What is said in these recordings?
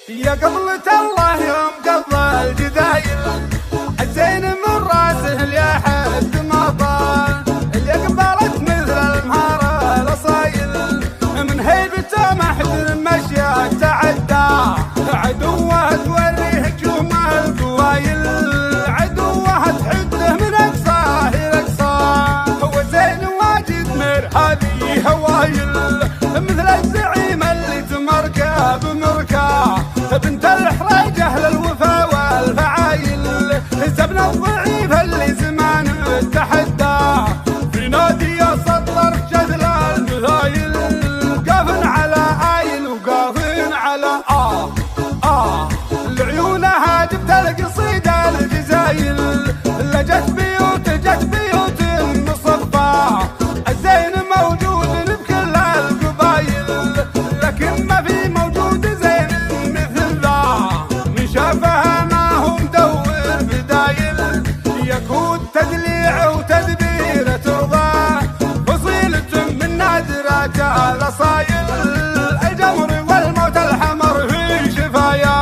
يا قبلة الله يوم قضى الجدايل الزين من راسه لحد ما طال، اللي قبلت مثل المهارة الاصايل من هيبته ما حد مشى تعدى، عدوه توريه هجومه القوايل، عدوه تحده من اقصاه الى اقصاه، هو زين واجد مرحبي هوايل مثل الزعيم اللي تمركه بمركاه، بنت الحريج اهل الوفا والفعايل، زبن الضعيف اللي زمانه تحداه، في نادي سطر جدل المثايل، قافن على آيل وقافن على لعيونها جبت القصيدة الجزايل، جت بيوت مصفى، الزين موجود بكل القبايل، لكن ما في موجود زين مثل ذا، من شافها ما هو مدور بدايل، يكون تدليع وتدبير ترضى، فصيلة من نادرات الاصايل، الجمر والموت الحمر في شفايا،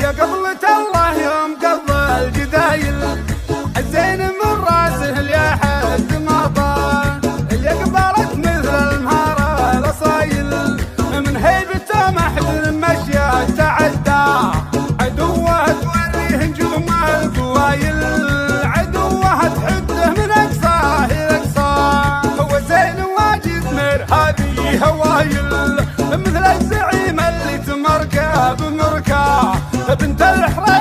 يا قبلة الله يوم قضى الجدايل الزين من راسه لحد ما طال، اللي قبلت مثل المهارة الاصايل من هيبته ما حد مشى تعدى، عدوه توريه هجومه القوايل، عدوه تحده من اقصاه الى اقصاه، هو زين واجد مرحبي هوايل مثل الزعيم اللي تمركه بمركاه، بنت الحريج